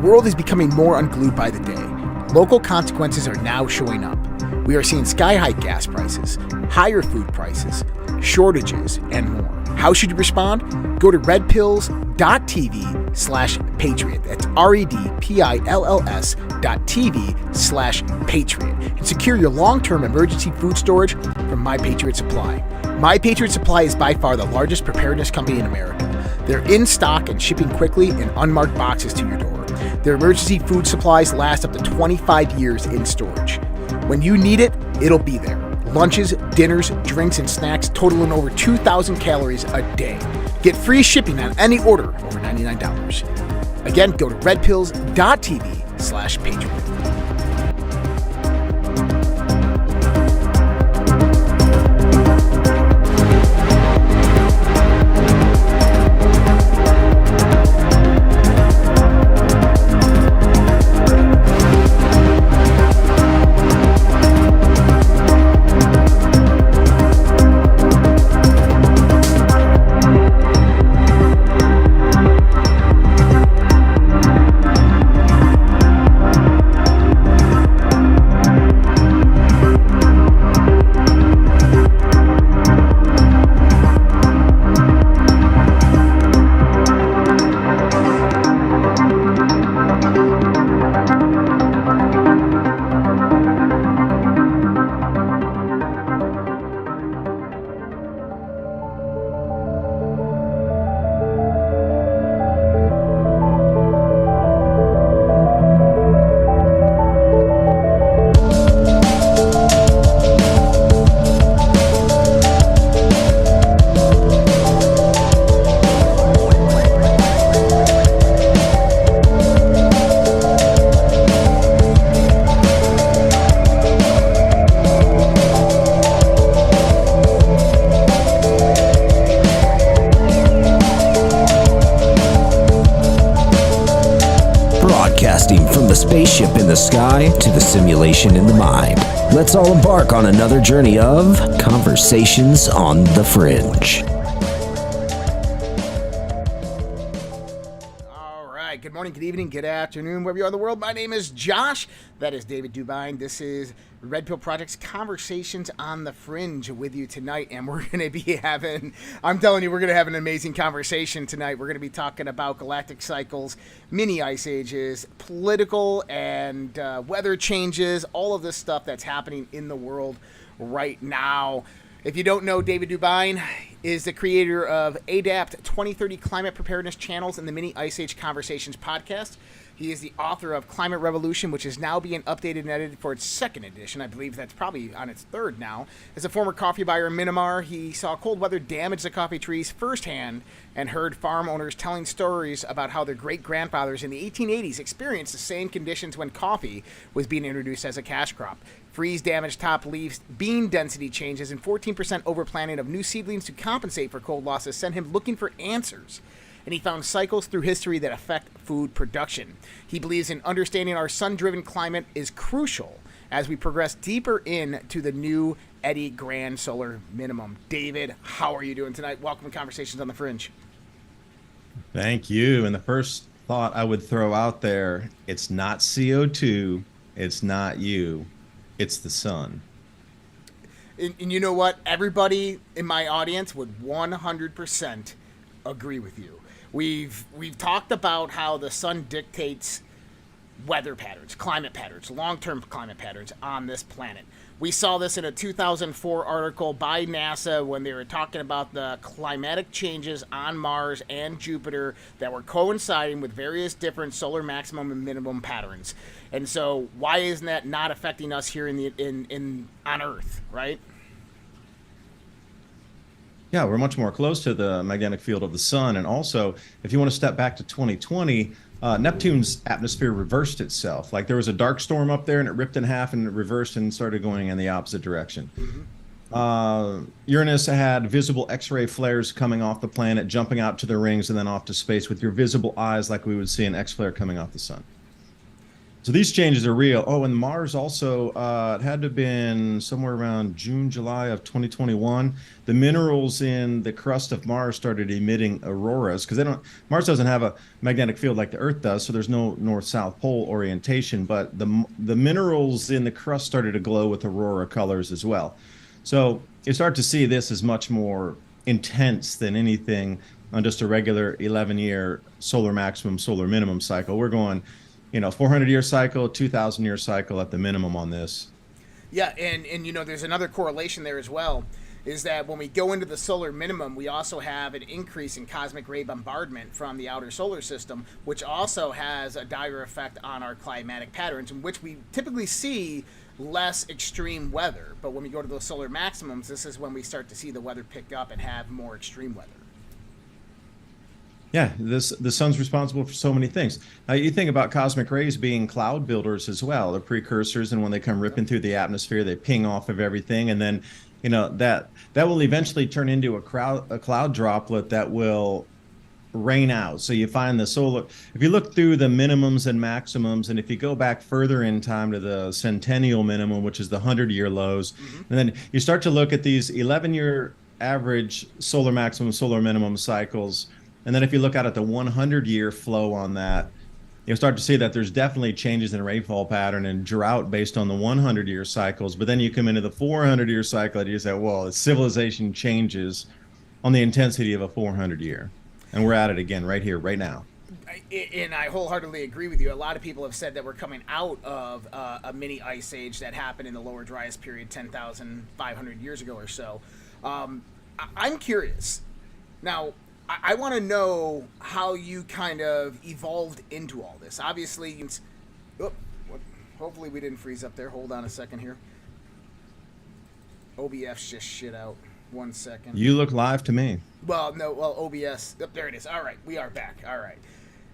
world is becoming more unglued by the day. Local consequences are now showing up. We are seeing sky-high gas prices, higher food prices, shortages, and more. How should you respond? Go to redpills.tv/patriot. That's redpills.tv/patriot. And secure your long-term emergency food storage from My Patriot Supply. My Patriot Supply is by far the largest preparedness company in America. They're in stock and shipping quickly in unmarked boxes to your door. Their emergency food supplies last up to 25 years in storage. When you need it, it'll be there. Lunches, dinners, drinks, and snacks totaling over 2,000 calories a day. Get free shipping on any order over $99. Again, go to redpills.tv/patriot. From the spaceship in the sky to the simulation in the mind. Let's all embark on another journey of Conversations on the Fringe. All right. Good morning, good evening, good afternoon, wherever you are in the world. My name is Josh. That is David DuByne. This is Red Pill Project's Conversations on the Fringe with you tonight, and we're going to be having, I'm telling you, we're going to have an amazing conversation tonight. We're going to be talking about galactic cycles, mini ice ages, political and weather changes, all of this stuff that's happening in the world right now. If you don't know, David DuByne is the creator of ADAPT 2030 Climate Preparedness Channels and the Mini Ice Age Conversations podcast. He is the author of Climate Revolution, which is now being updated and edited for its second edition. I believe that's probably on its third now. As a former coffee buyer in Myanmar, he saw cold weather damage the coffee trees firsthand and heard farm owners telling stories about how their great-grandfathers in the 1880s experienced the same conditions when coffee was being introduced as a cash crop. Freeze-damaged top leaves, bean density changes, and 14% overplanting of new seedlings to compensate for cold losses sent him looking for answers. And he found cycles through history that affect food production. He believes in understanding our sun-driven climate is crucial as we progress deeper into the new Eddy Grand Solar Minimum. David, how are you doing tonight? Welcome to Conversations on the Fringe. Thank you. And the first thought I would throw out there, it's not CO2, it's not you, it's the sun. And you know what? Everybody in my audience would 100% agree with you. We've talked about how the sun dictates weather patterns, climate patterns, long-term climate patterns on this planet. We saw this in a 2004 article by NASA when they were talking about the climatic changes on Mars and Jupiter that were coinciding with various different solar maximum and minimum patterns. And so why isn't that not affecting us here on Earth, right? Yeah, we're much more close to the magnetic field of the sun. And also, if you want to step back to 2020, Neptune's atmosphere reversed itself. Like there was a dark storm up there and it ripped in half and it reversed and started going in the opposite direction. Uranus had visible X-ray flares coming off the planet, jumping out to the rings and then off to space with your visible eyes like we would see an X-flare coming off the sun. So these changes are real. Oh, and Mars also, it had to have been somewhere around June, July of 2021. The minerals in the crust of Mars started emitting auroras because Mars doesn't have a magnetic field like the Earth does, so there's no north-south pole orientation. But the minerals in the crust started to glow with aurora colors as well. So you start to see this as much more intense than anything on just a regular 11-year solar maximum, solar minimum cycle. We're going 400-year cycle, 2,000-year cycle at the minimum on this. Yeah, and there's another correlation there as well, is that when we go into the solar minimum, we also have an increase in cosmic ray bombardment from the outer solar system, which also has a dire effect on our climatic patterns, in which we typically see less extreme weather. But when we go to those solar maximums, this is when we start to see the weather pick up and have more extreme weather. Yeah, the sun's responsible for so many things. Now, you think about cosmic rays being cloud builders as well. They're precursors, and when they come ripping through the atmosphere, they ping off of everything, and then that will eventually turn into a cloud droplet that will rain out. So you find if you look through the minimums and maximums, and if you go back further in time to the centennial minimum, which is the 100-year lows, and then you start to look at these 11-year average solar maximum, solar minimum cycles. And then if you look out at the 100-year flow on that, you'll start to see that there's definitely changes in rainfall pattern and drought based on the 100-year cycles. But then you come into the 400-year cycle and you say, well, civilization changes on the intensity of a 400-year. And we're at it again right here, right now. And I wholeheartedly agree with you. A lot of people have said that we're coming out of a mini ice age that happened in the lower Dryas period 10,500 years ago or so. I'm curious. Now, I want to know how you kind of evolved into all this. Obviously, hopefully we didn't freeze up there. Hold on a second here. OBS just shit out. 1 second. You look live to me. Well, OBS. Oh, there it is. All right, we are back. All right.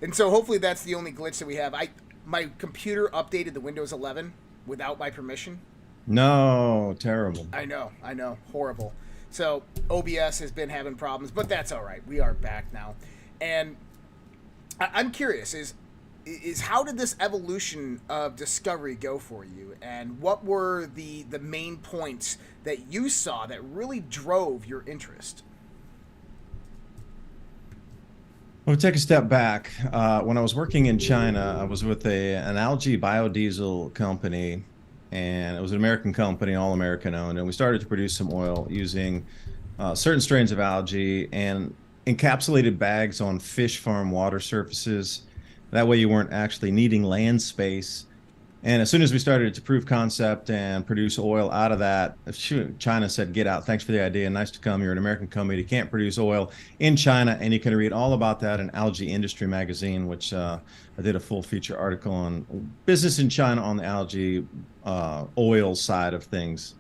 And so hopefully that's the only glitch that we have. My computer updated the Windows 11 without my permission. No, terrible. I know. Horrible. So OBS has been having problems, but that's all right. We are back now. And I'm curious, is how did this evolution of discovery go for you? And what were the main points that you saw that really drove your interest? Well, take a step back. When I was working in China, I was with an algae biodiesel company, and it was an American company, all American owned, and we started to produce some oil using certain strains of algae and encapsulated bags on fish farm water surfaces. That way you weren't actually needing land space. And as soon as we started to prove concept and produce oil out of that, China said, get out. Thanks for the idea. Nice to come. You're an American company. You can't produce oil in China. And you can read all about that in Algae Industry magazine, which I did a full feature article on business in China on the algae oil side of things.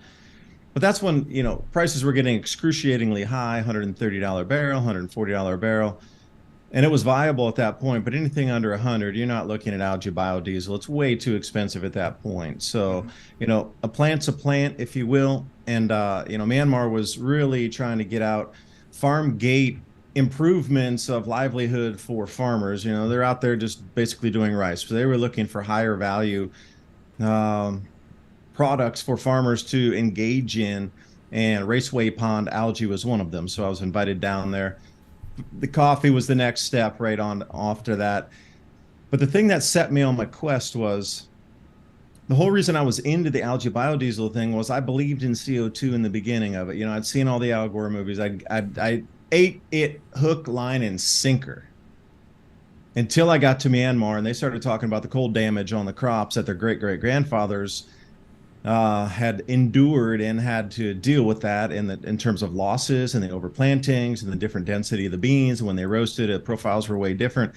But that's when, prices were getting excruciatingly high, $130 a barrel, $140 a barrel. And it was viable at that point, but anything under 100, you're not looking at algae biodiesel. It's way too expensive at that point. So, a plant's a plant, if you will. And, Myanmar was really trying to get out farm gate improvements of livelihood for farmers. They're out there just basically doing rice. So they were looking for higher value products for farmers to engage in. And raceway pond algae was one of them. So I was invited down there. The coffee was the next step right on after that. But the thing that set me on my quest was the whole reason I was into the algae biodiesel thing was I believed in CO2 in the beginning of it. I'd seen all the Al Gore movies. I ate it hook, line, and sinker until I got to Myanmar and they started talking about the cold damage on the crops that their great-great-grandfathers had endured and had to deal with that in terms of losses and the overplantings and the different density of the beans. And when they roasted, the profiles were way different.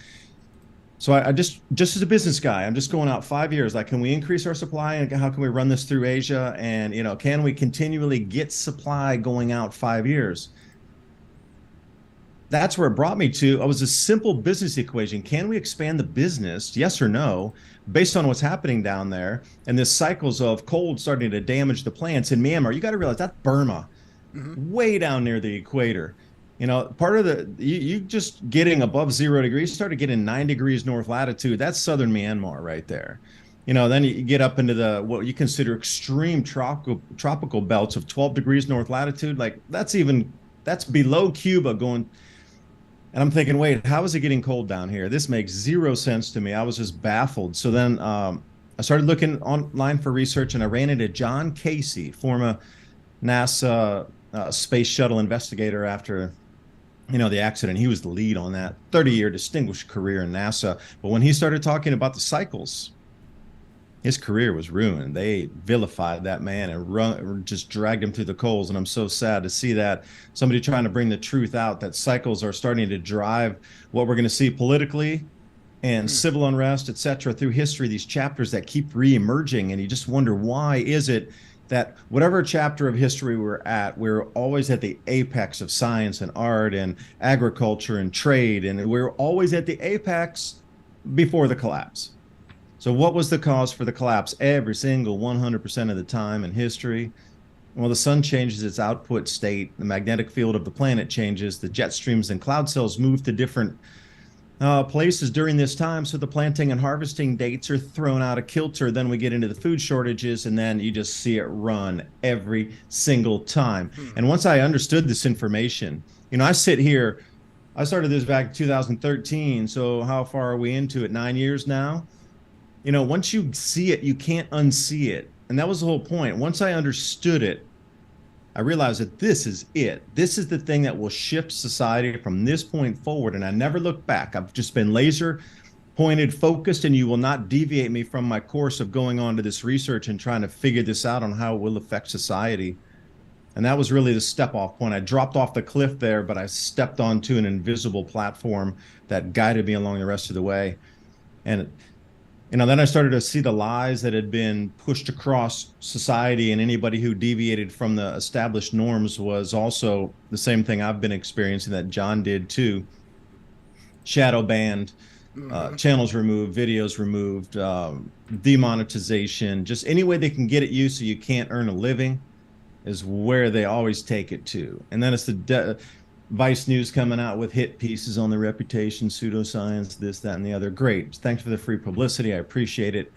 So I just as a business guy, I'm just going out 5 years. Like, can we increase our supply and how can we run this through Asia? And, can we continually get supply going out 5 years? That's where it brought me to. It was a simple business equation. Can we expand the business? Yes or no? Based on what's happening down there and this cycles of cold starting to damage the plants in Myanmar. You got to realize that's Burma, way down near the equator. Part of you just getting above 0 degrees, started getting 9 degrees north latitude. That's southern Myanmar right there. Then you get up into the what you consider extreme tropical belts of 12 degrees north latitude. Like that's below Cuba going. And I'm thinking, wait, how is it getting cold down here? This makes zero sense to me. I was just baffled. So then I started looking online for research, and I ran into John Casey, former NASA space shuttle investigator after the accident. He was the lead on that 30-year distinguished career in NASA. But when he started talking about the cycles, his career was ruined. They vilified that man and just dragged him through the coals. And I'm so sad to see that somebody trying to bring the truth out, that cycles are starting to drive what we're going to see politically and civil unrest, et cetera, through history, these chapters that keep reemerging. And you just wonder, why is it that whatever chapter of history we're always at the apex of science and art and agriculture and trade, and we're always at the apex before the collapse. So what was the cause for the collapse every single 100% of the time in history? Well, the sun changes its output state, the magnetic field of the planet changes, the jet streams and cloud cells move to different places during this time, so the planting and harvesting dates are thrown out of kilter. Then we get into the food shortages, and then you just see it run every single time. And once I understood this information, I sit here, I started this back in 2013, so how far are we into it? 9 years now? Once you see it, you can't unsee it. And that was the whole point. Once I understood it, I realized that this is it. This is the thing that will shift society from this point forward. And I never look back. I've just been laser pointed, focused, and you will not deviate me from my course of going on to this research and trying to figure this out on how it will affect society. And that was really the step off point. I dropped off the cliff there, but I stepped onto an invisible platform that guided me along the rest of the way. And then I started to see the lies that had been pushed across society, and anybody who deviated from the established norms was also the same thing I've been experiencing that John did too. Shadow banned, channels removed, videos removed, demonetization, just any way they can get at you so you can't earn a living is where they always take it to. And then it's the Vice News coming out with hit pieces on the reputation, pseudoscience, this, that, and the other. Great. Thanks for the free publicity. I appreciate it.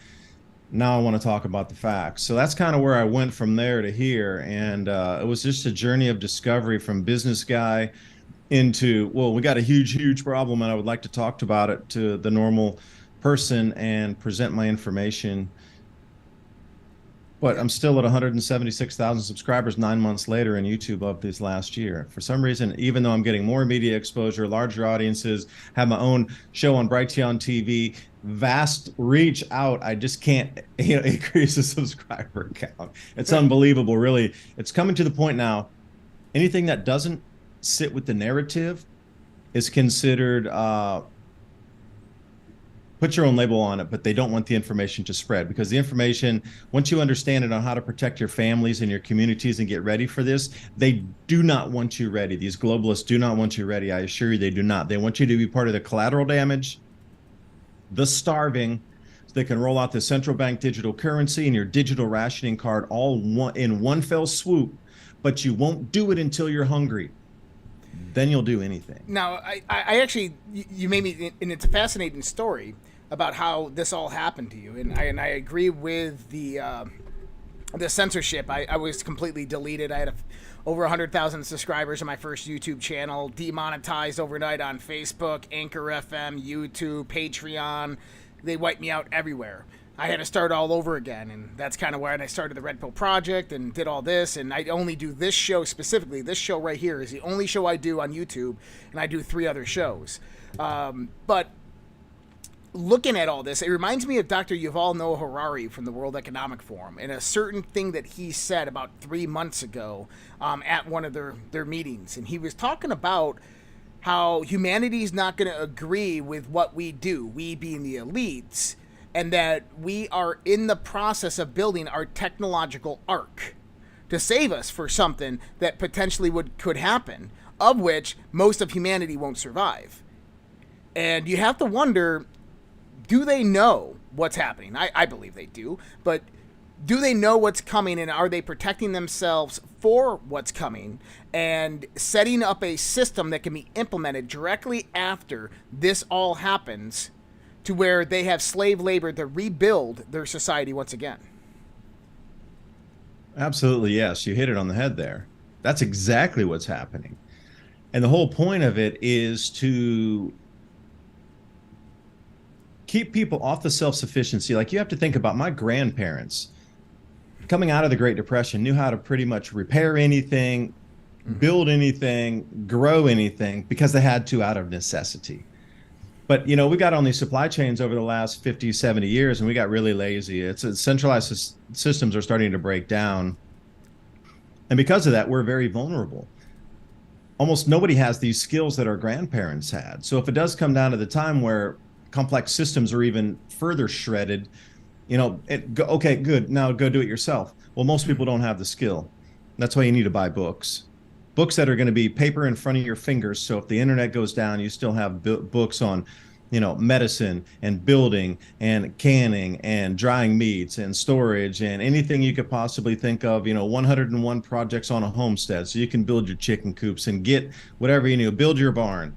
Now I want to talk about the facts. So that's kind of where I went from there to here. And it was just a journey of discovery from business guy into, well, we got a huge, huge problem, and I would like to talk about it to the normal person and present my information. But I'm still at 176,000 subscribers 9 months later in YouTube of this last year. For some reason, even though I'm getting more media exposure, larger audiences, have my own show on Brighteon TV, vast reach out, I just can't increase the subscriber count. It's unbelievable, really. It's coming to the point now, anything that doesn't sit with the narrative is considered put your own label on it, but they don't want the information to spread, because the information, once you understand it on how to protect your families and your communities and get ready for this, they do not want you ready. These globalists do not want you ready. I assure you they do not. They want you to be part of the collateral damage, the starving, so they can roll out the central bank digital currency and your digital rationing card all in one fell swoop, but you won't do it until you're hungry. Then you'll do anything. Now, I actually, you made me, and it's a fascinating story about how this all happened to you, and I agree with the censorship. I was completely deleted. I had over 100,000 subscribers on my first YouTube channel, demonetized overnight on Facebook, Anchor FM, YouTube, Patreon. They wiped me out everywhere. I had to start all over again, and that's kind of where I started the Red Pill Project and did all this, and I only do this show specifically. This show right here is the only show I do on YouTube, and I do 3 other shows. But looking at all this, it reminds me of Dr. Yuval Noah Harari from the World Economic Forum, and a certain thing that he said about 3 months ago at one of their meetings, and he was talking about how humanity is not going to agree with what we do, we being the elites, and that we are in the process of building our technological ark to save us for something that potentially could happen, of which most of humanity won't survive. And you have to wonder, do they know what's happening? I believe they do, but do they know what's coming, and are they protecting themselves for what's coming and setting up a system that can be implemented directly after this all happens to where they have slave labor to rebuild their society once again. Absolutely, yes. You hit it on the head there. That's exactly what's happening. And the whole point of it is to keep people off the self-sufficiency. Like, you have to think about my grandparents coming out of the Great Depression, knew how to pretty much repair anything, build anything, grow anything, because they had to out of necessity. But, we got on these supply chains over the last 50, 70 years, and we got really lazy. Centralized systems are starting to break down. And because of that, we're very vulnerable. Almost nobody has these skills that our grandparents had. So if it does come down to the time where complex systems are even further shredded, okay, good, now go do it yourself. Well, most people don't have the skill. That's why you need to buy books that are going to be paper in front of your fingers. So if the internet goes down, you still have books on, medicine and building and canning and drying meats and storage and anything you could possibly think of, 101 projects on a homestead. So you can build your chicken coops and get whatever you need, build your barn.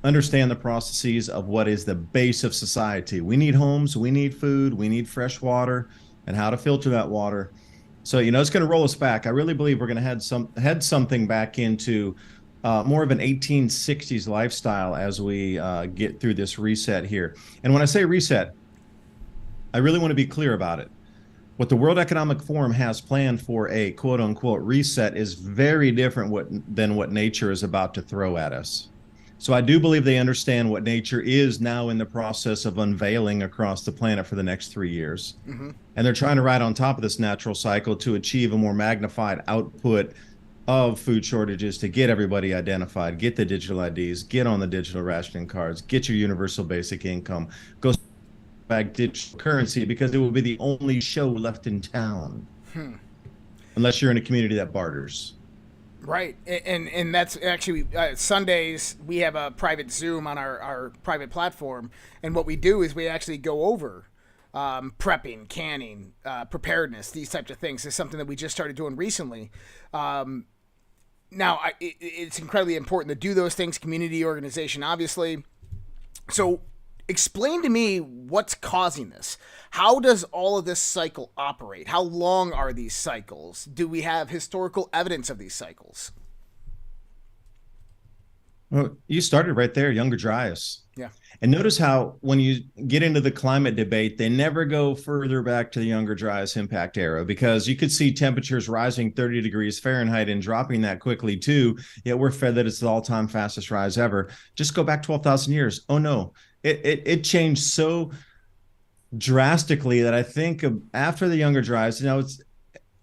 Understand the processes of what is the base of society. We need homes, we need food, we need fresh water, and how to filter that water. So, it's going to roll us back. I really believe we're going to head something back into more of an 1860s lifestyle as we get through this reset here. And when I say reset, I really want to be clear about it. What the World Economic Forum has planned for a quote unquote reset is very different than what nature is about to throw at us. So I do believe they understand what nature is now in the process of unveiling across the planet for the next 3 years. Mm-hmm. And they're trying to ride on top of this natural cycle to achieve a more magnified output of food shortages, to get everybody identified, get the digital IDs, get on the digital rationing cards, get your universal basic income, go back digital currency, because it will be the only show left in town. Unless you're in a community that barters. Right, and that's actually Sundays we have a private Zoom on our private platform, and what we do is we actually go over prepping, canning, preparedness, these types of things. Is something that we just started doing recently. Now, it's incredibly important to do those things, community organization, obviously. So explain to me what's causing this. How does all of this cycle operate? How long are these cycles? Do we have historical evidence of these cycles? Well, you started right there, Younger Dryas. Yeah. And notice how when you get into the climate debate, they never go further back to the Younger Dryas impact era, because you could see temperatures rising 30 degrees Fahrenheit and dropping that quickly too. Yet we're fed that it's the all-time fastest rise ever. Just go back 12,000 years. Oh no, it changed so drastically that I think after the Younger Dryas,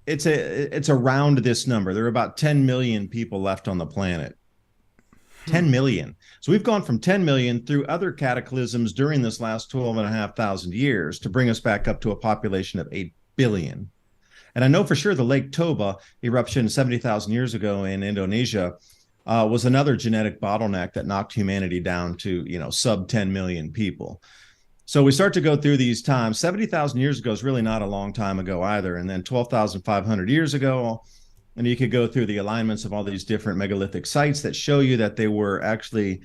it's around this number. There are about 10 million people left on the planet. 10 million. So we've gone from 10 million through other cataclysms during this last 12,500 years to bring us back up to a population of 8 billion. And I know for sure the Lake Toba eruption 70,000 years ago in Indonesia was another genetic bottleneck that knocked humanity down to, sub 10 million people. So we start to go through these times. 70,000 years ago is really not a long time ago either. And then 12,500 years ago, and you could go through the alignments of all these different megalithic sites that show you that they were actually,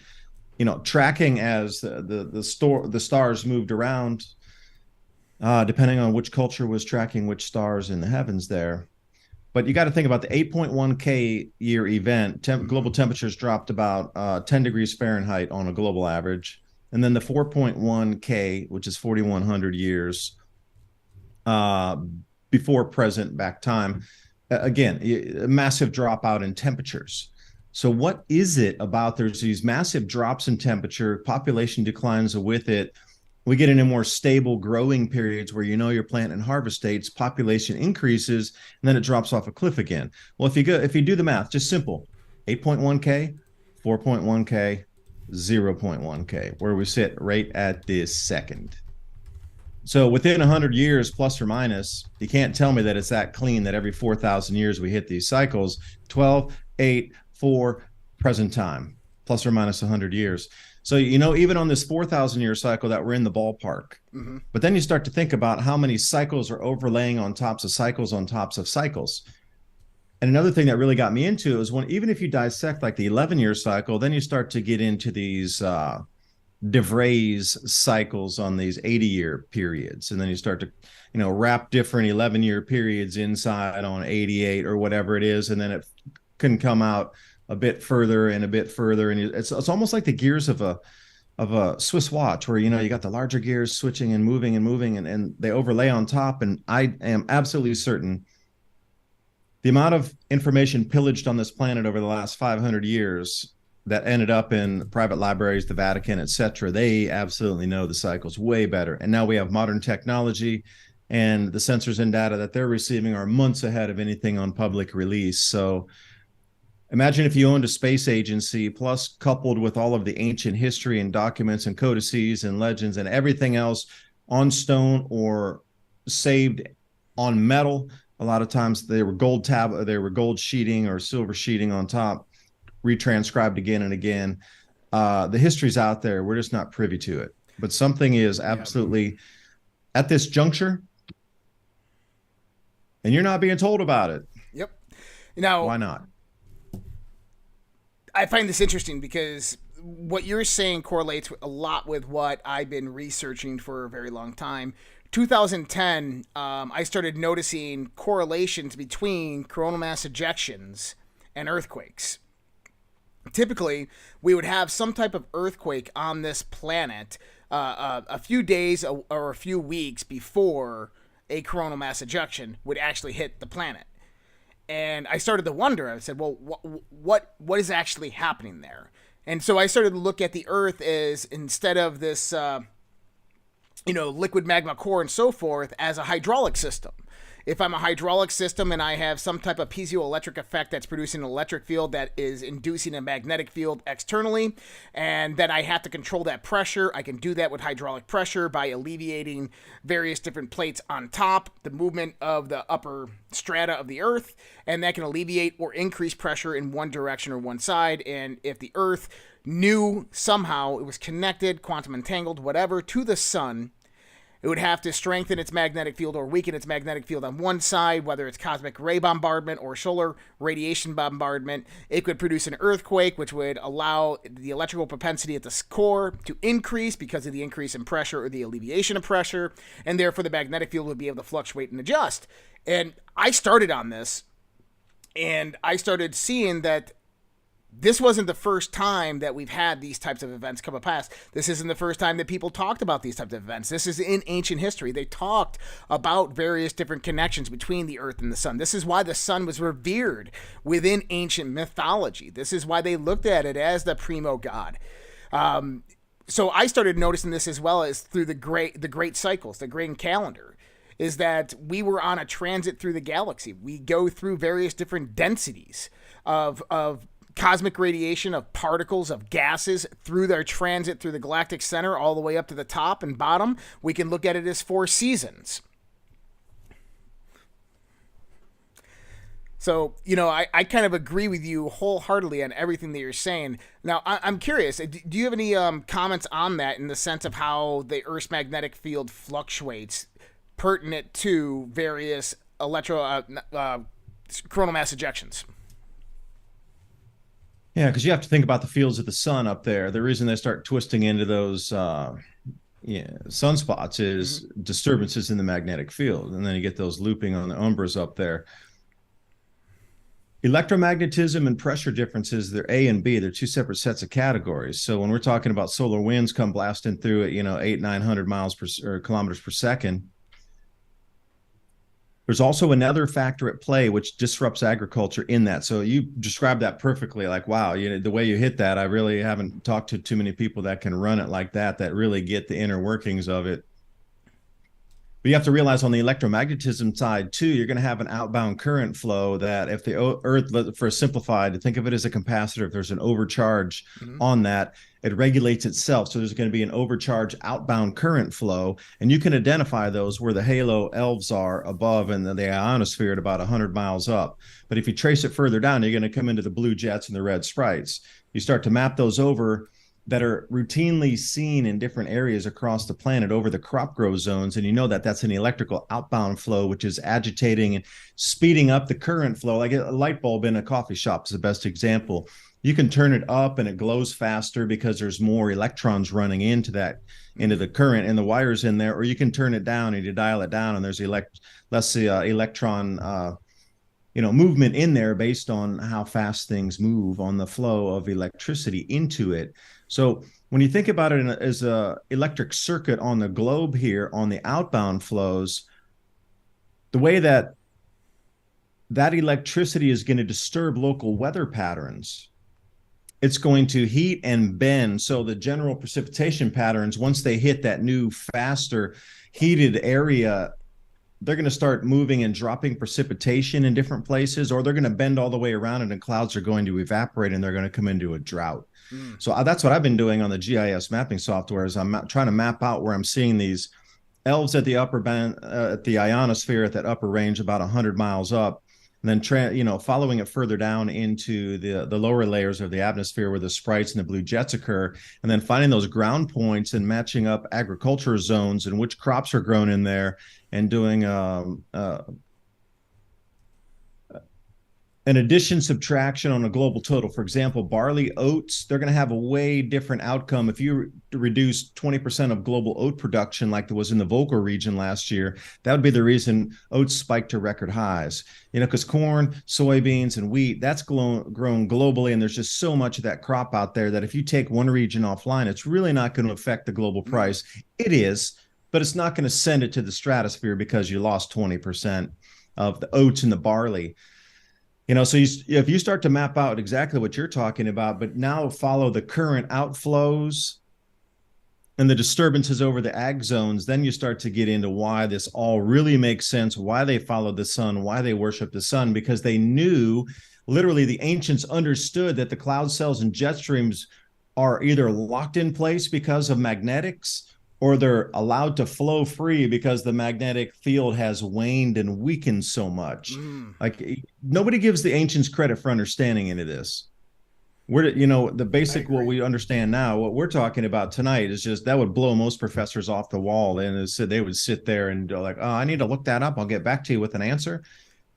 tracking as the stars moved around, depending on which culture was tracking which stars in the heavens there. But you got to think about the 8.1 K year event. Global temperatures dropped about 10 degrees Fahrenheit on a global average. And then the 4.1 K, which is 4,100 years before present back time. Again, a massive dropout in temperatures. So what is it about there's these massive drops in temperature, population declines with it. We get into more stable growing periods where your plant and harvest dates, population increases, and then it drops off a cliff again. Well, if you do the math, just simple, 8.1K, 4.1K, 0.1K, where we sit right at this second. So within 100 years, plus or minus, you can't tell me that it's that clean that every 4,000 years we hit these cycles, 12, 8, 4, present time, plus or minus 100 years. So, even on this 4,000 year cycle that we're in the ballpark. Mm-hmm. But then you start to think about how many cycles are overlaying on tops of cycles on tops of cycles. And another thing that really got me into is even if you dissect like the 11-year cycle, then you start to get into these de Vries cycles on these 80-year periods. And then you start to, wrap different 11-year periods inside on 88 or whatever it is. And then it can come out a bit further and a bit further. And it's almost like the gears of a Swiss watch where, you got the larger gears switching and moving and they overlay on top. And I am absolutely certain the amount of information pillaged on this planet over the last 500 years that ended up in private libraries, the Vatican, et cetera, they absolutely know the cycles way better. And now we have modern technology, and the sensors and data that they're receiving are months ahead of anything on public release. So imagine if you owned a space agency, plus coupled with all of the ancient history and documents and codices and legends and everything else on stone or saved on metal. A lot of times they were gold sheeting or silver sheeting on top, retranscribed again and again. The history's out there. We're just not privy to it. But something is absolutely at this juncture, and you're not being told about it. Yep. Now, why not? I find this interesting because what you're saying correlates a lot with what I've been researching for a very long time. 2010, I started noticing correlations between coronal mass ejections and earthquakes. Typically, we would have some type of earthquake on this planet a few days or a few weeks before a coronal mass ejection would actually hit the planet. And I started to wonder. I said, well, what is actually happening there? And so I started to look at the Earth as, instead of this liquid magma core and so forth, as a hydraulic system. If I'm a hydraulic system and I have some type of piezoelectric effect that's producing an electric field that is inducing a magnetic field externally, and then I have to control that pressure, I can do that with hydraulic pressure by alleviating various different plates on top, the movement of the upper strata of the Earth, and that can alleviate or increase pressure in one direction or one side. And if the Earth knew somehow it was connected, quantum entangled, whatever, to the sun, it would have to strengthen its magnetic field or weaken its magnetic field on one side, whether it's cosmic ray bombardment or solar radiation bombardment. It could produce an earthquake, which would allow the electrical propensity at the core to increase because of the increase in pressure or the alleviation of pressure, and therefore the magnetic field would be able to fluctuate and adjust. And I started on this, and I started seeing that this wasn't the first time that we've had these types of events come past. This isn't the first time that people talked about these types of events. This is in ancient history. They talked about various different connections between the Earth and the sun. This is why the sun was revered within ancient mythology. This is why they looked at it as the primo god. So I started noticing this as well as through the great cycles, the great calendar, is that we were on a transit through the galaxy. We go through various different densities of cosmic radiation, of particles, of gases through their transit through the galactic center all the way up to the top and bottom. We can look at it as 4 seasons. So, I kind of agree with you wholeheartedly on everything that you're saying. Now, I'm curious, do you have any comments on that in the sense of how the Earth's magnetic field fluctuates pertinent to various coronal mass ejections? Yeah, because you have to think about the fields of the sun up there. The reason they start twisting into those sunspots is disturbances in the magnetic field. And then you get those looping on the umbras up there. Electromagnetism and pressure differences, they're A and B. They're 2 separate sets of categories. So when we're talking about solar winds come blasting through at, 800-900 miles per kilometers per second, there's also another factor at play which disrupts agriculture in that. So you described that perfectly. Like, wow, the way you hit that, I really haven't talked to too many people that can run it like that really get the inner workings of it. But you have to realize on the electromagnetism side too, you're going to have an outbound current flow that if the Earth, for simplified, think of it as a capacitor, if there's an overcharge on that, it regulates itself. So there's going to be an overcharge outbound current flow, and you can identify those where the halo elves are above and the ionosphere at about 100 miles up. But if you trace it further down, you're going to come into the blue jets and the red sprites. You start to map those over that are routinely seen in different areas across the planet over the crop grow zones. And that's an electrical outbound flow, which is agitating and speeding up the current flow. Like a light bulb in a coffee shop is the best example. You can turn it up and it glows faster because there's more electrons running into the current and the wires in there, or you can turn it down and you dial it down and there's less electron movement in there based on how fast things move on the flow of electricity into it. So when you think about it as a electric circuit on the globe here on the outbound flows, the way that electricity is going to disturb local weather patterns, it's going to heat and bend. So the general precipitation patterns, once they hit that new, faster, heated area, they're going to start moving and dropping precipitation in different places, or they're going to bend all the way around and clouds are going to evaporate and they're going to come into a drought. So that's what I've been doing on the GIS mapping software is I'm trying to map out where I'm seeing these elves at the upper band, at the ionosphere at that upper range about 100 miles up, and then following it further down into the lower layers of the atmosphere where the sprites and the blue jets occur, and then finding those ground points and matching up agriculture zones and which crops are grown in there, and doing an addition subtraction on a global total. For example, barley, oats, they're going to have a way different outcome. If you reduce 20% of global oat production like there was in the Volga region last year, that would be the reason oats spiked to record highs. Because corn, soybeans, and wheat, that's grown globally, and there's just so much of that crop out there that if you take one region offline, it's really not going to affect the global price. It is, but it's not going to send it to the stratosphere because you lost 20% of the oats and the barley. So if you start to map out exactly what you're talking about, but now follow the current outflows and the disturbances over the ag zones, then you start to get into why this all really makes sense, why they followed the sun, why they worship the sun, because they knew, literally the ancients understood that the cloud cells and jet streams are either locked in place because of magnetics, or they're allowed to flow free because the magnetic field has waned and weakened so much. Like, nobody gives the ancients credit for understanding any of this. The basic, what we understand now, what we're talking about tonight is just, that would blow most professors off the wall. And they would sit there and go like, oh, I need to look that up. I'll get back to you with an answer,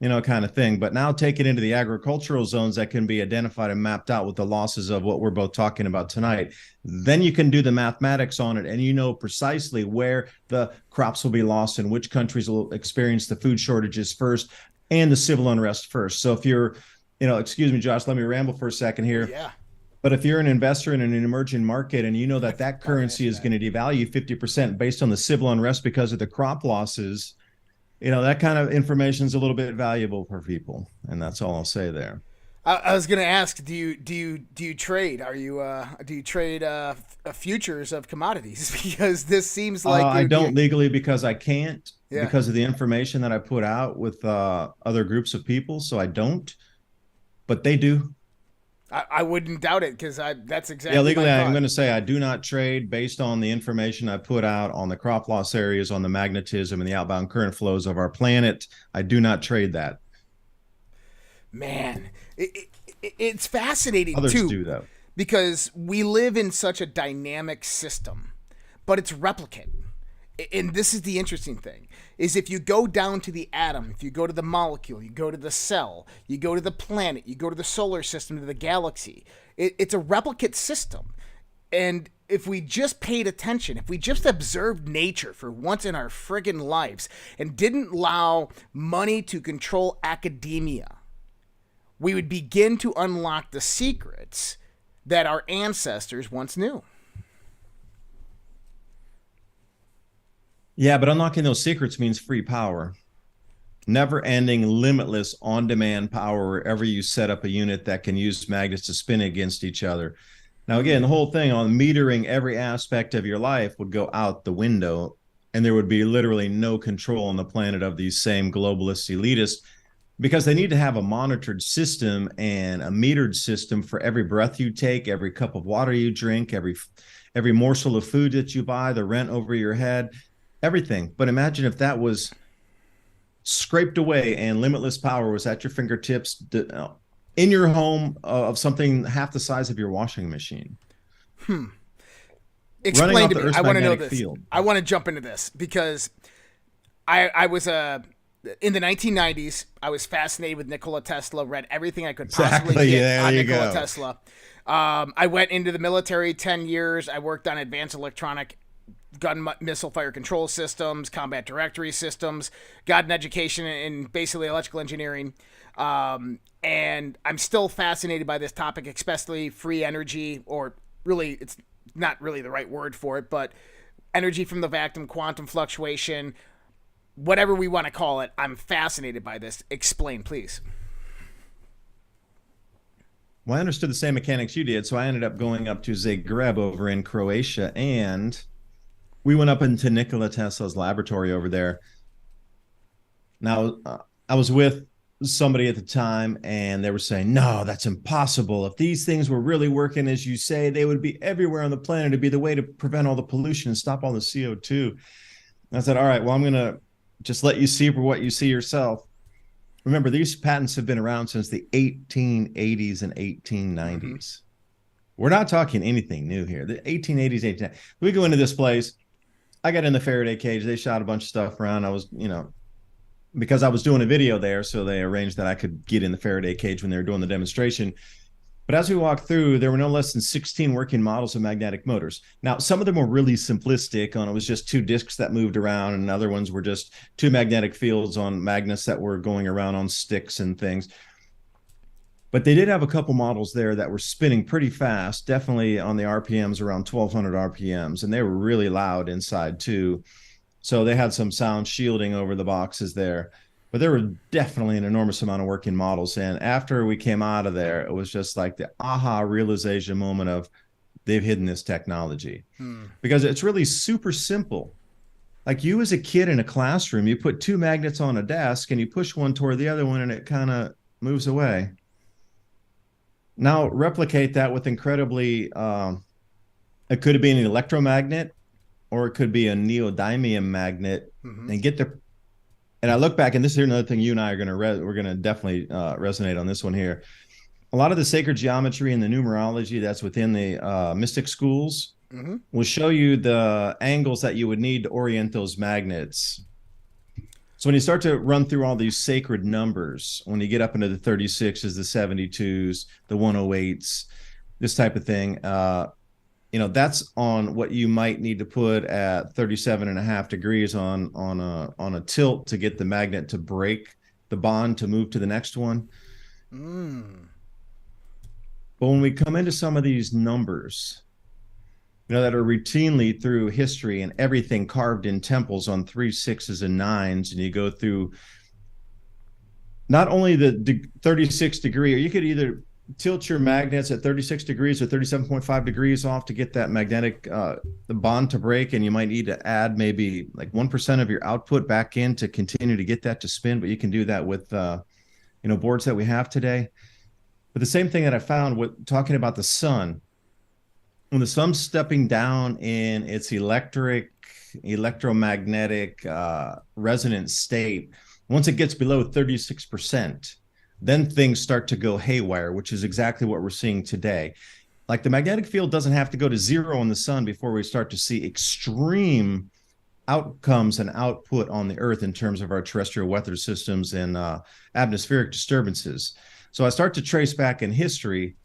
kind of thing. But now take it into the agricultural zones that can be identified and mapped out with the losses of what we're both talking about tonight. Then you can do the mathematics on it, and precisely where the crops will be lost and which countries will experience the food shortages first and the civil unrest first. So if you're, excuse me, Josh, let me ramble for a second here. Yeah. But if you're an investor in an emerging market and you know that currency is going to devalue 50% based on the civil unrest because of the crop losses, that kind of information is a little bit valuable for people, and that's all I'll say there. I was going to ask, do you trade? Do you trade futures of commodities? Because this seems like I don't legally because I can't, because of the information that I put out with other groups of people. So I don't, but they do. I wouldn't doubt it, because that's exactly. Legally, I'm going to say I do not trade based on the information I put out on the crop loss areas, on the magnetism and the outbound current flows of our planet. I do not trade that. Man, it's fascinating. Others too, do, though, because we live in such a dynamic system, but it's replicate. And this is the interesting thing, is if you go down to the atom, if you go to the molecule, you go to the cell, you go to the planet, you go to the solar system, to the galaxy, it's a replicate system. And if we just paid attention, if we just observed nature for once in our friggin' lives and didn't allow money to control academia, we would begin to unlock the secrets that our ancestors once knew. Yeah, but unlocking those secrets means free power. Never-ending, limitless, on-demand power wherever you set up a unit that can use magnets to spin against each other. Now, again, the whole thing on metering every aspect of your life would go out the window, and there would be literally no control on the planet of these same globalist elitists, because they need to have a monitored system and a metered system for every breath you take, every cup of water you drink, every morsel of food that you buy, the rent over your head, everything. But imagine if that was scraped away and limitless power was at your fingertips in your home of something half the size of your washing machine. Explain to me. I want to know this. Field. I want to jump into this because I was a in the 1990s, I was fascinated with Nikola Tesla, read everything I could possibly get There on you Nikola go. Tesla. I went into the military 10 years. I worked on advanced electronic gun missile fire control systems, combat directory systems, got an education in basically electrical engineering. And I'm still fascinated by this topic, especially free energy, or really, it's not really the right word for it, but energy from the vacuum, quantum fluctuation, whatever we want to call it. I'm fascinated by this. Explain, please. Well, I understood the same mechanics you did, so I ended up going up to Zagreb over in Croatia, and we went up into Nikola Tesla's laboratory over there. Now, I was with somebody at the time, and they were saying, no, that's impossible. If these things were really working as you say, they would be everywhere on the planet. It'd be the way to prevent all the pollution and stop all the CO2. And I said, all right, well, I'm going to just let you see for what you see yourself. Remember, these patents have been around since the 1880s and 1890s. Mm-hmm. We're not talking anything new here. The 1880s, 1890s. We go into this place. I got in the Faraday cage. They shot a bunch of stuff around. I was, because I was doing a video there, so they arranged that I could get in the Faraday cage when they were doing the demonstration. But as we walked through, there were no less than 16 working models of magnetic motors. Now, some of them were really simplistic on it was just two discs that moved around, and other ones were just two magnetic fields on magnets that were going around on sticks and things. But they did have a couple models there that were spinning pretty fast, definitely on the RPMs around 1200 RPMs, and they were really loud inside too. So they had some sound shielding over the boxes there. But there were definitely an enormous amount of working models. And after we came out of there, it was just like the aha realization moment of they've hidden this technology. Because it's really super simple. Like you as a kid in a classroom, you put two magnets on a desk and you push one toward the other one and it kind of moves away. Now replicate that with incredibly, it could be an electromagnet or it could be a neodymium magnet, and get the. And I look back, and this is another thing you and I are we're gonna definitely resonate on this one here. A lot of the sacred geometry and the numerology that's within the mystic schools will show you the angles that you would need to orient those magnets. So when you start to run through all these sacred numbers, when you get up into the 36s, the 72s, the 108s, this type of thing, that's on what you might need to put at 37.5 degrees on a tilt to get the magnet to break the bond to move to the next one. But when we come into some of these numbers, that are routinely through history and everything carved in temples on 3, 6s, and 9s, and you go through not only the 36 degree, or you could either tilt your magnets at 36 degrees or 37.5 degrees off to get that magnetic the bond to break, and you might need to add maybe like 1% of your output back in to continue to get that to spin, but you can do that with boards that we have today. But the same thing that I found with talking about the sun, when the sun's stepping down in its electromagnetic resonance state, once it gets below 36%, then things start to go haywire, which is exactly what we're seeing today. Like the magnetic field doesn't have to go to zero in the sun before we start to see extreme outcomes and output on the earth in terms of our terrestrial weather systems and atmospheric disturbances. So I start to trace back in history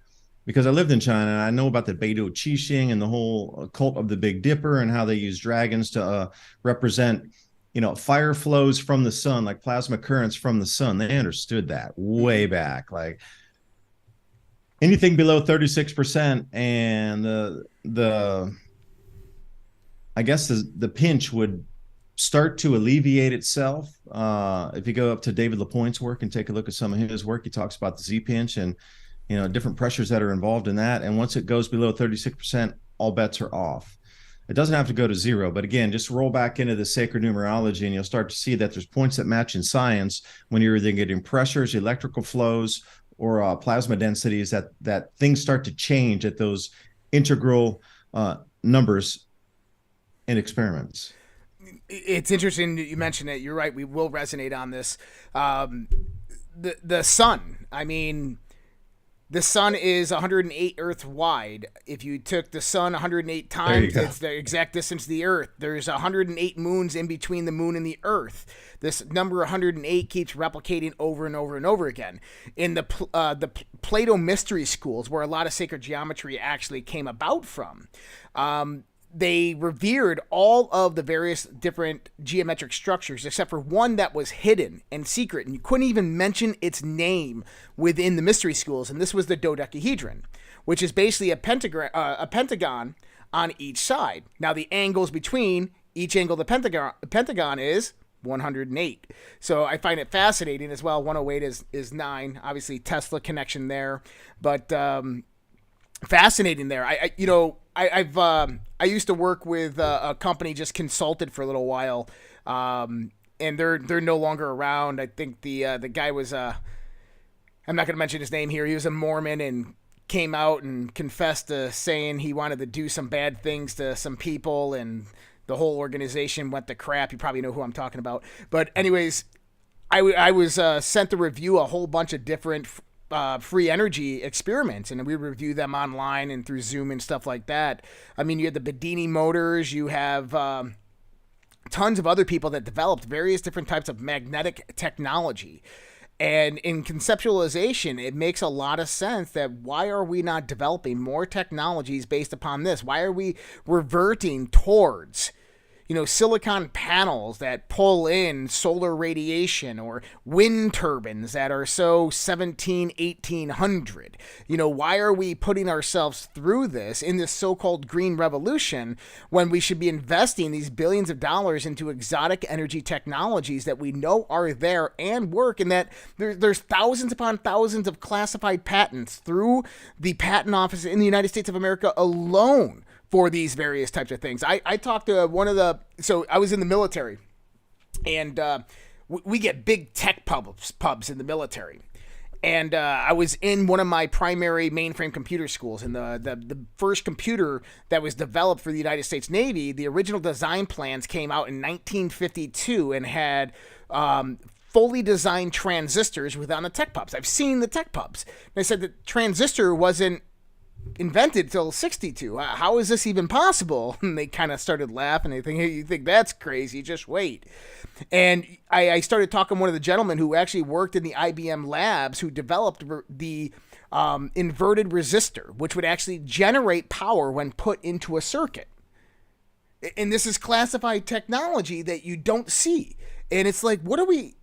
because I lived in China and I know about the Beidou Qixing and the whole cult of the Big Dipper and how they use dragons to represent fire flows from the sun, like plasma currents from the sun. They understood that way back. Like anything below 36%, and I guess the pinch would start to alleviate itself. If you go up to David LaPointe's work and take a look at some of his work, he talks about the Z pinch and different pressures that are involved in that. And once it goes below 36%, all bets are off. It doesn't have to go to zero, but again, just roll back into the sacred numerology and you'll start to see that there's points that match in science when you're either getting pressures, electrical flows, or plasma densities that things start to change at those integral numbers in experiments. It's interesting that you mentioned it. You're right. We will resonate on this. The sun. I mean, The sun is 108 Earth wide. If you took the sun 108 There you times, go. it's the exact distance to the Earth. There's 108 moons in between the moon and the Earth. This number 108 keeps replicating over and over and over again. In the Plato mystery schools, where a lot of sacred geometry actually came about from, they revered all of the various different geometric structures except for one that was hidden and secret, and you couldn't even mention its name within the mystery schools, and this was the dodecahedron, which is basically a pentagon on each side. Now, the angles between each angle of the pentagon is 108. So I find it fascinating as well. 108 is 9. Obviously, Tesla connection there, but fascinating there. I used to work with a company, just consulted for a little while, and they're no longer around. I think the guy was I'm not going to mention his name here. He was a Mormon and came out and confessed to saying he wanted to do some bad things to some people, and the whole organization went to crap. You probably know who I'm talking about. But anyways, I was sent to review a whole bunch of different free energy experiments, and we review them online and through Zoom and stuff like that. I mean, you have the Bedini motors, you have tons of other people that developed various different types of magnetic technology. And in conceptualization, it makes a lot of sense that why are we not developing more technologies based upon this? Why are we reverting towards, silicon panels that pull in solar radiation, or wind turbines that are so 1800? Why are we putting ourselves through this in this so-called green revolution when we should be investing these billions of dollars into exotic energy technologies that we know are there and work, and that there's thousands upon thousands of classified patents through the patent office in the United States of America alone for these various types of things. I talked to so I was in the military, and we get big tech pubs in the military. And I was in one of my primary mainframe computer schools, and the first computer that was developed for the United States Navy, the original design plans came out in 1952 and had fully designed transistors within the tech pubs. I've seen the tech pubs. And I said the transistor wasn't invented till 62. How is this even possible? And they kind of started laughing. They think, hey, you think that's crazy? Just wait. And I started talking to one of the gentlemen who actually worked in the IBM labs, who developed the inverted resistor, which would actually generate power when put into a circuit. And this is classified technology that you don't see. And it's like, what are we,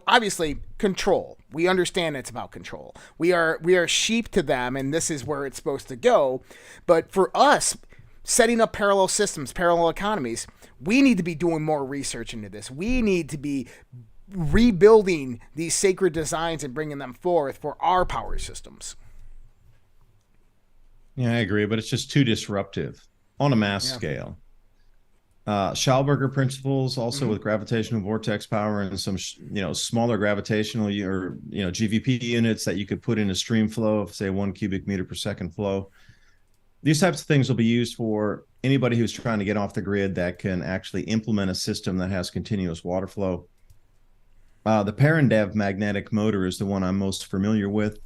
obviously control. We understand it's about control. We are sheep to them, and this is where it's supposed to go. But for us, setting up parallel systems, parallel economies, we need to be doing more research into this. We need to be rebuilding these sacred designs and bringing them forth for our power systems. Yeah, I agree, but it's just too disruptive on a mass scale. Schallberger principles, also with gravitational vortex power and some, smaller gravitational or, GVP units that you could put in a stream flow of, say, 1 cubic meter per second flow. These types of things will be used for anybody who's trying to get off the grid that can actually implement a system that has continuous water flow. The Preparedness magnetic motor is the one I'm most familiar with.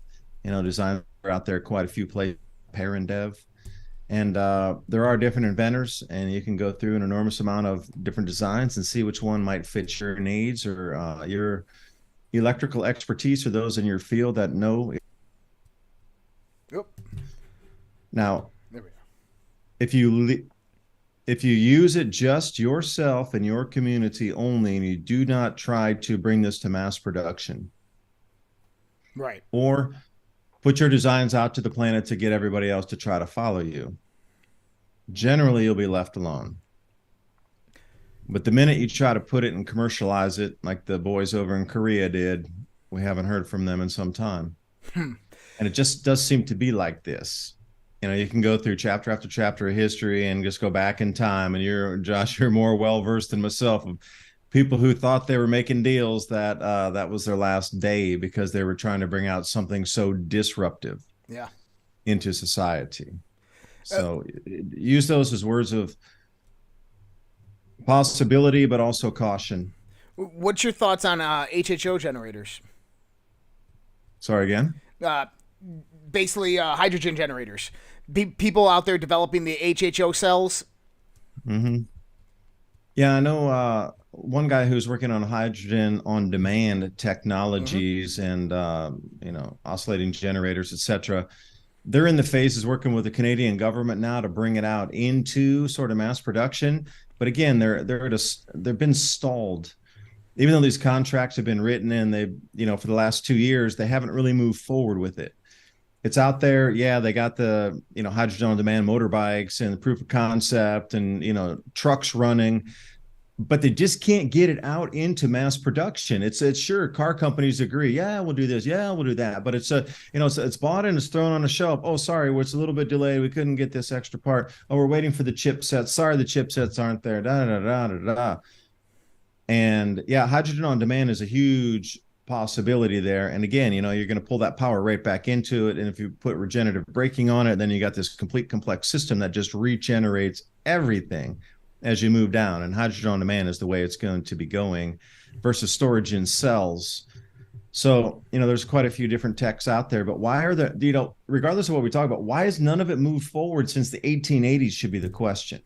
Designed out there quite a few places. Preparedness. And there are different inventors, and you can go through an enormous amount of different designs and see which one might fit your needs or your electrical expertise, or those in your field that know. Yep. Now, there we go. If you use it just yourself and your community only, and you do not try to bring this to mass production, right, or put your designs out to the planet to get everybody else to try to follow you, generally you'll be left alone. But the minute you try to put it and commercialize it, like the boys over in Korea did, we haven't heard from them in some time. And it just does seem to be like this. You can go through chapter after chapter of history and just go back in time, and Josh, you're more well-versed than myself, of people who thought they were making deals that that was their last day because they were trying to bring out something so disruptive into society. So use those as words of possibility, but also caution. What's your thoughts on HHO generators? Sorry, again? basically hydrogen generators. People out there developing the HHO cells. Hmm. Yeah, I know one guy who's working on hydrogen on demand Mm-hmm. technologies and oscillating generators, etc. They're in the phases working with the Canadian government now to bring it out into sort of mass production. But again, they've been stalled. Even though these contracts have been written and for the last 2 years, they haven't really moved forward with it. It's out there. Yeah, they got the, hydrogen on demand motorbikes and the proof of concept and, trucks running, but they just can't get it out into mass production. It's sure car companies agree. Yeah, we'll do this. Yeah, we'll do that. But it's bought and it's thrown on a shelf. Oh, sorry, it's a little bit delayed. We couldn't get this extra part. Oh, we're waiting for the chipsets. Sorry, the chipsets aren't there. Da da da da da. And yeah, hydrogen on demand is a huge possibility there. And again, you're going to pull that power right back into it. And if you put regenerative braking on it, then you got this complete complex system that just regenerates everything as you move down. And hydrogen on demand is the way it's going to be going versus storage in cells. So, there's quite a few different techs out there, but why are regardless of what we talk about, why has none of it moved forward since the 1880s should be the question.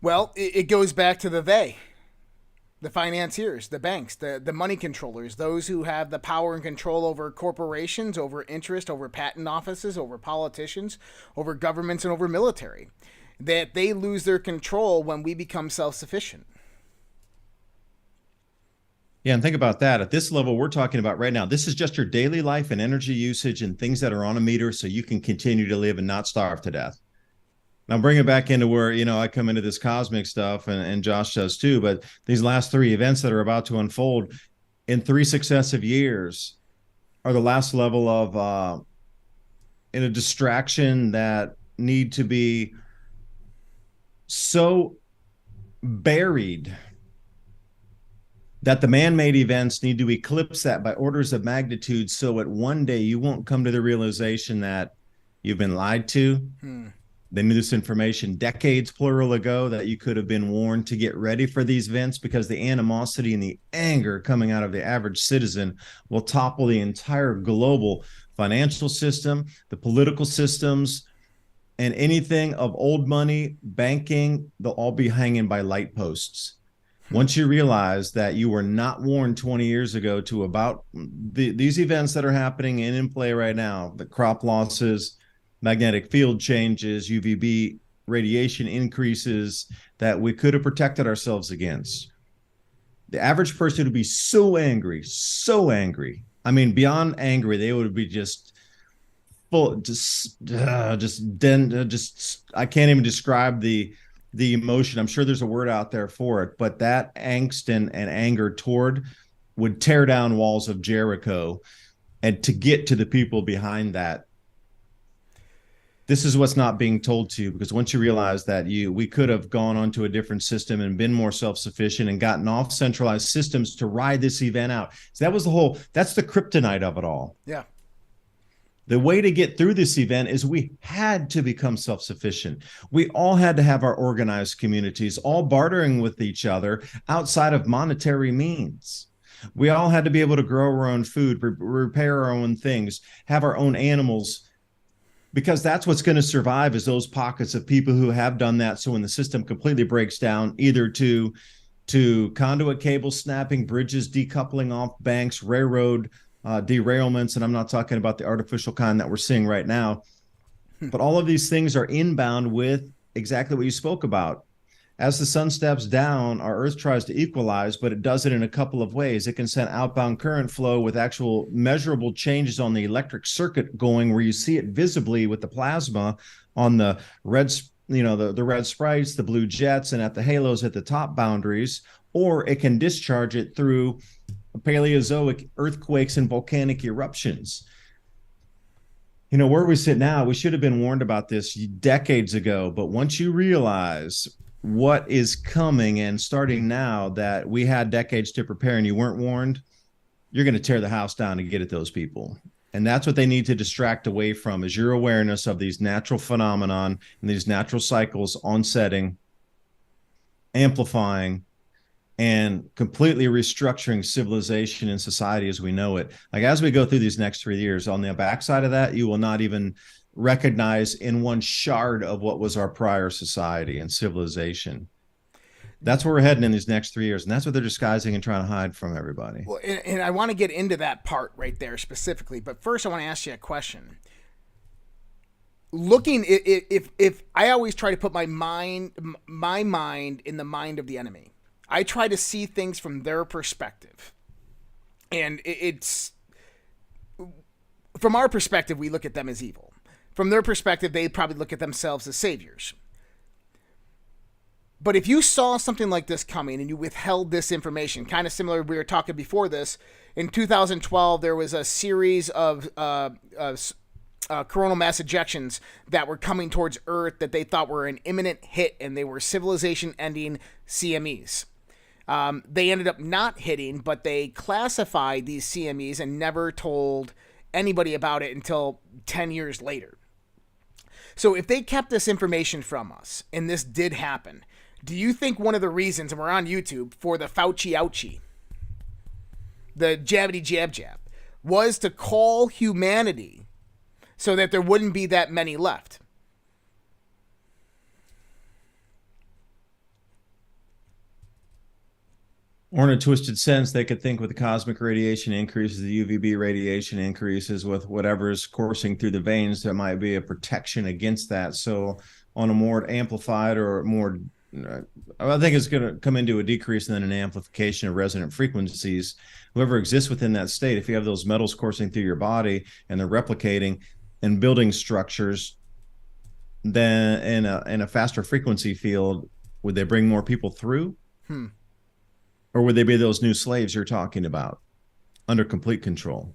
Well, it goes back to the financiers, the banks, the money controllers, those who have the power and control over corporations, over interest, over patent offices, over politicians, over governments, and over military. That they lose their control when we become self-sufficient. Yeah, and think about that. At this level we're talking about right now, this is just your daily life and energy usage and things that are on a meter so you can continue to live and not starve to death. Now bring it back into where, I come into this cosmic stuff and Josh does too, but these last 3 events that are about to unfold in 3 successive years are the last level of in a distraction that need to be so buried that the man-made events need to eclipse that by orders of magnitude so at one day you won't come to the realization that you've been lied to. They knew this information decades, plural, ago, that you could have been warned to get ready for these events because the animosity and the anger coming out of the average citizen will topple the entire global financial system, the political systems, and anything of old money, banking, they'll all be hanging by light posts. Once you realize that you were not warned 20 years ago to about these events that are happening and in play right now, the crop losses, magnetic field changes, UVB radiation increases that we could have protected ourselves against. The average person would be so angry. I mean, beyond angry, they would be just full, I can't even describe the emotion. I'm sure there's a word out there for it, but that angst and anger toward would tear down walls of Jericho. And to get to the people behind that, this is what's not being told to you, because once you realize that we could have gone onto a different system and been more self-sufficient and gotten off centralized systems to ride this event out. So that's the kryptonite of it all. Yeah. The way to get through this event is we had to become self-sufficient. We all had to have our organized communities, all bartering with each other outside of monetary means. We all had to be able to grow our own food, repair our own things, have our own animals, because that's what's going to survive is those pockets of people who have done that. So when the system completely breaks down, either to conduit cable snapping, bridges decoupling off banks, railroad derailments, and I'm not talking about the artificial kind that we're seeing right now, but all of these things are inbound with exactly what you spoke about. As the sun steps down, our Earth tries to equalize, but it does it in a couple of ways. It can send outbound current flow with actual measurable changes on the electric circuit going, where you see it visibly with the plasma on the red, the red sprites, the blue jets, and at the halos at the top boundaries, or it can discharge it through Paleozoic earthquakes and volcanic eruptions. Where we sit now, we should have been warned about this decades ago, but once you realize what is coming and starting now, that we had decades to prepare and you weren't warned, you're going to tear the house down to get at those people. And that's what they need to distract away from, is your awareness of these natural phenomenon and these natural cycles onsetting, amplifying, and completely restructuring civilization and society as we know it. Like as we go through these next 3 years, on the backside of that, you will not even recognize in one shard of what was our prior society and civilization. That's where we're heading in these next 3 years, and that's what they're disguising and trying to hide from everybody. Well, and I want to get into that part right there specifically, but first I want to ask you a question. Looking, if I always try to put my mind in the mind of the enemy, I try to see things from their perspective, and it's from our perspective we look at them as evil. From their perspective, they probably look at themselves as saviors. But if you saw something like this coming and you withheld this information, kind of similar, we were talking before this, in 2012, there was a series of coronal mass ejections that were coming towards Earth that they thought were an imminent hit, and they were civilization-ending CMEs. They ended up not hitting, but they classified these CMEs and never told anybody about it until 10 years later. So if they kept this information from us, and this did happen, do you think one of the reasons, and we're on YouTube, for the Fauci ouchie, the jabbity jab jab, was to call humanity so that there wouldn't be that many left? Or in a twisted sense, they could think with the cosmic radiation increases, the UVB radiation increases, with whatever's coursing through the veins, there might be a protection against that. So on a more amplified or more, I think it's going to come into a decrease and then an amplification of resonant frequencies. Whoever exists within that state, if you have those metals coursing through your body and they're replicating and building structures, then in a faster frequency field, would they bring more people through? Or would they be those new slaves you're talking about under complete control?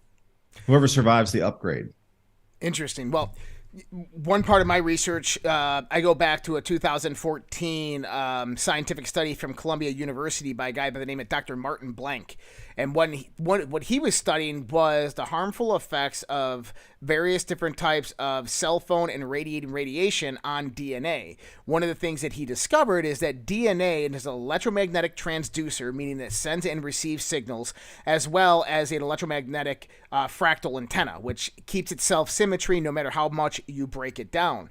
Whoever survives the upgrade. Interesting. Well, one part of my research, I go back to a 2014 scientific study from Columbia University by a guy by the name of Dr. Martin Blank. And what he was studying was the harmful effects of various different types of cell phone and radiation on DNA. One of the things that he discovered is that DNA is an electromagnetic transducer, meaning that it sends and receives signals, as well as an electromagnetic fractal antenna, which keeps itself symmetry no matter how much you break it down.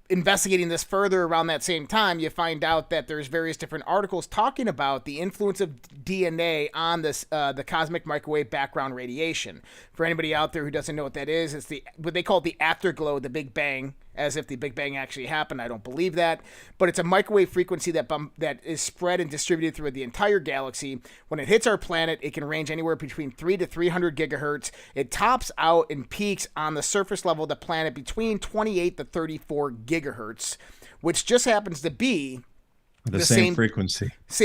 Investigating this further around that same time, you find out that there's various different articles talking about the influence of DNA on this the cosmic microwave background radiation. For anybody out there who doesn't know what that is, it's what they call the afterglow, the Big Bang, as if the Big Bang actually happened. I don't believe that, but it's a microwave frequency that is spread and distributed through the entire galaxy. When it hits our planet, it can range anywhere between 3 to 300 gigahertz. It tops out and peaks on the surface level of the planet between 28 to 34 gigahertz, which just happens to be the same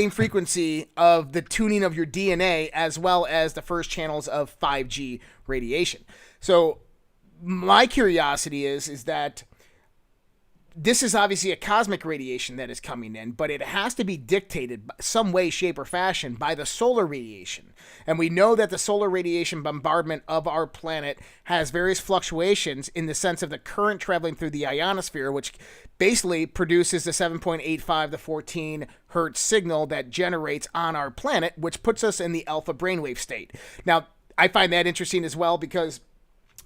frequency of the tuning of your DNA, as well as the first channels of 5G radiation. So my curiosity is that this is obviously a cosmic radiation that is coming in, but it has to be dictated some way, shape, or fashion by the solar radiation. And we know that the solar radiation bombardment of our planet has various fluctuations in the sense of the current traveling through the ionosphere, which basically produces the 7.85 to 14 hertz signal that generates on our planet, which puts us in the alpha brainwave state. Now, I find that interesting as well, because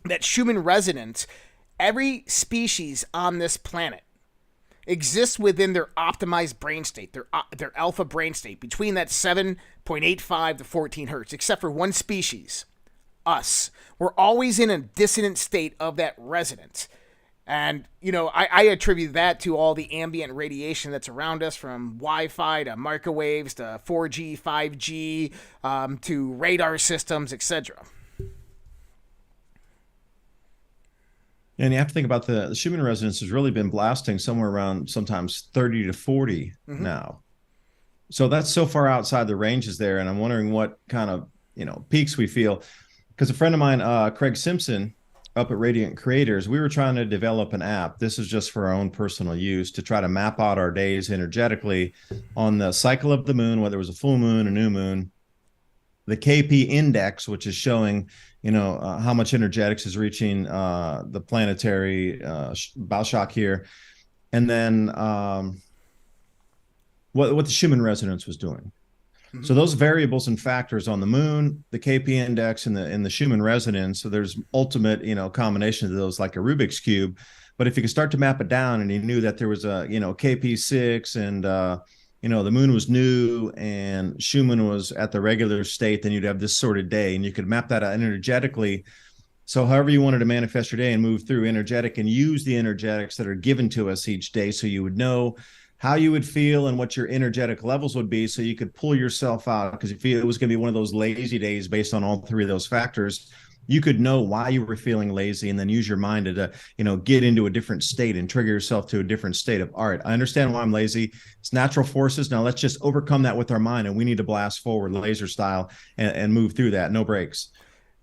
that Schumann resonance, every species on this planet exists within their optimized brain state, their alpha brain state, between that 7.85 to 14 hertz, except for one species, us. We're always in a dissonant state of that resonance. And, I attribute that to all the ambient radiation that's around us, from Wi-Fi to microwaves to 4G, 5G, to radar systems, etc. And you have to think about the Schumann resonance has really been blasting somewhere around sometimes 30 to 40 now. So that's so far outside the ranges there. And I'm wondering what kind of, peaks we feel. Because a friend of mine, Craig Simpson, up at Radiant Creators, we were trying to develop an app. This is just for our own personal use, to try to map out our days energetically on the cycle of the moon, whether it was a full moon, a new moon, the KP index, which is showing, how much energetics is reaching the planetary bow shock here. And then what what the Schumann resonance was doing. Mm-hmm. So those variables and factors on the moon, the KP index, and the Schumann resonance. So there's ultimate, combination of those like a Rubik's cube. But if you could start to map it down, and you knew that there was a KP6, and the moon was new and Schumann was at the regular state, then you'd have this sort of day, and you could map that out energetically. So however you wanted to manifest your day and move through energetic and use the energetics that are given to us each day, so you would know how you would feel and what your energetic levels would be, so you could pull yourself out. Because if it was going to be one of those lazy days based on all three of those factors, you could know why you were feeling lazy, and then use your mind to get into a different state and trigger yourself to a different state of, all right, I understand why I'm lazy. It's natural forces. Now let's just overcome that with our mind, and we need to blast forward laser style and move through that. No breaks.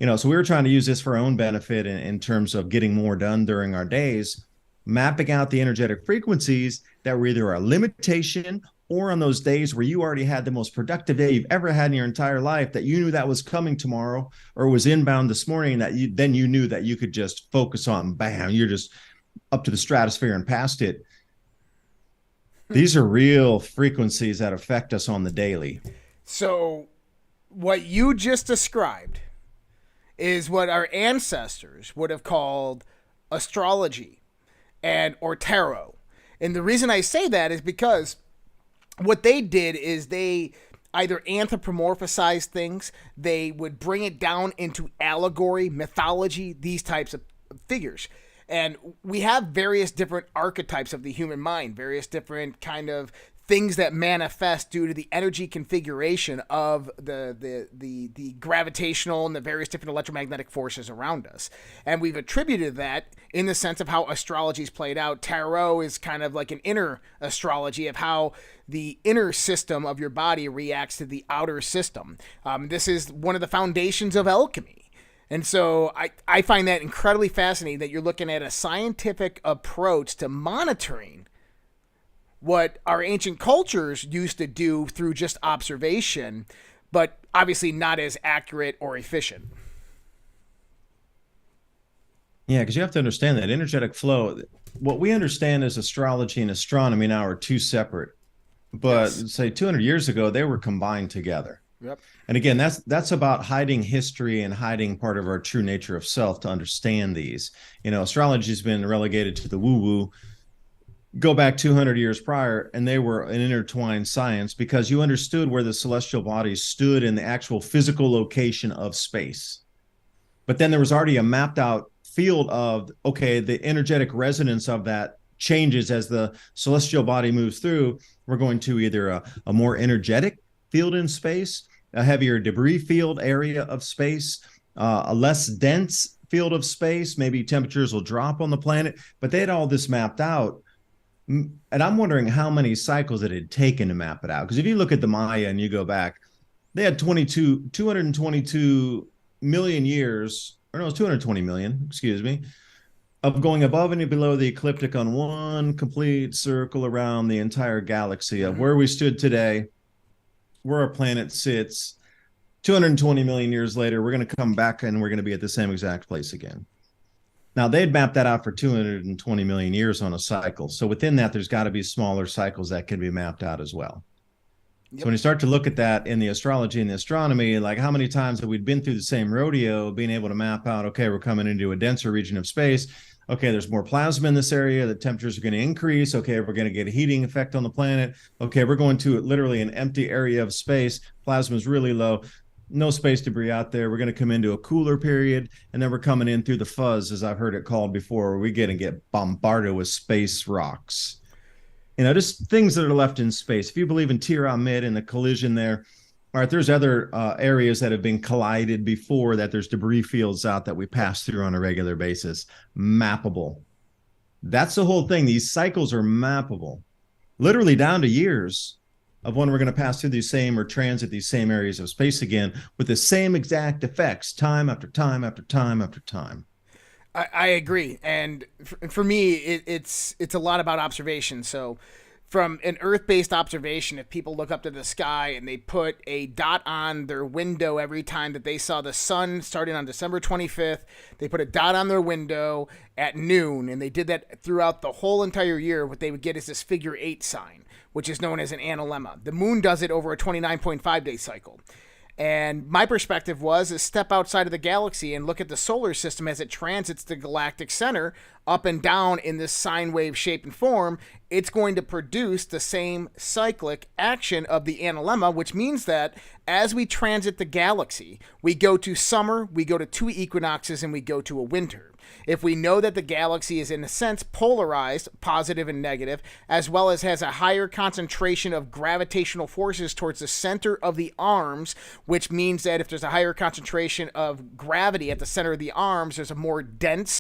So we were trying to use this for our own benefit in terms of getting more done during our days, mapping out the energetic frequencies that were either a limitation, or on those days where you already had the most productive day you've ever had in your entire life, that you knew that was coming tomorrow or was inbound this morning, that you knew that you could just focus on, bam, you're just up to the stratosphere and past it. These are real frequencies that affect us on the daily. So what you just described is what our ancestors would have called astrology or tarot. And the reason I say that is because what they did is they either anthropomorphized things, they would bring it down into allegory, mythology, these types of figures. And we have various different archetypes of the human mind, various different kind of things that manifest due to the energy configuration of the gravitational and the various different electromagnetic forces around us. And we've attributed that in the sense of how astrology is played out. Tarot is kind of like an inner astrology of how the inner system of your body reacts to the outer system. This is one of the foundations of alchemy. And so I find that incredibly fascinating, that you're looking at a scientific approach to monitoring what our ancient cultures used to do through just observation, but obviously not as accurate or efficient. Yeah, because you have to understand that energetic flow, what we understand as astrology and astronomy now are two separate. But yes, say 200 years ago, they were combined together. Yep. And again, that's about hiding history and hiding part of our true nature of self to understand these. Astrology has been relegated to the woo-woo. Go back 200 years prior, and they were an intertwined science, because you understood where the celestial bodies stood in the actual physical location of space. But then there was already a mapped out field of, okay, the energetic resonance of that changes as the celestial body moves through. We're going to either a more energetic field in space, a heavier debris field area of space, a less dense field of space. Maybe temperatures will drop on the planet, but they had all this mapped out. And I'm wondering how many cycles it had taken to map it out. Because if you look at the Maya and you go back, they had 222 million years, or no, it's 220 million, excuse me, of going above and below the ecliptic on one complete circle around the entire galaxy of where we stood today, where our planet sits. 220 million years later, we're going to come back and we're going to be at the same exact place again. Now, they'd mapped that out for 220 million years on a cycle. So within that, there's got to be smaller cycles that can be mapped out as well. Yep. So when you start to look at that in the astrology and the astronomy, like how many times have we been through the same rodeo, being able to map out, okay, we're coming into a denser region of space. Okay, there's more plasma in this area. The temperatures are going to increase. Okay, we're going to get a heating effect on the planet. Okay, we're going to literally an empty area of space. Plasma is really low. No space debris out there. We're going to come into a cooler period, and then we're coming in through the fuzz, as I've heard it called before, where we get bombarded with space rocks. Just things that are left in space. If you believe in Tir-Amid and the collision there, all right, there's other areas that have been collided before, that there's debris fields out that we pass through on a regular basis. Mappable. That's the whole thing. These cycles are mappable, literally down to years of when we're going to pass through these same or transit these same areas of space again with the same exact effects, time after time after time after time. I agree. And for me, it's a lot about observation. So from an Earth-based observation, if people look up to the sky and they put a dot on their window every time that they saw the sun starting on December 25th, they put a dot on their window at noon, and they did that throughout the whole entire year, what they would get is this figure 8 sign, which is known as an analemma. The moon does it over a 29.5-day cycle. And my perspective was is step outside of the galaxy and look at the solar system as it transits the galactic center up and down in this sine wave shape and form. It's going to produce the same cyclic action of the analemma, which means that as we transit the galaxy, we go to summer, we go to 2 equinoxes, and we go to a winter. If we know that the galaxy is in a sense polarized, positive and negative, as well as has a higher concentration of gravitational forces towards the center of the arms, which means that if there's a higher concentration of gravity at the center of the arms, there's a more dense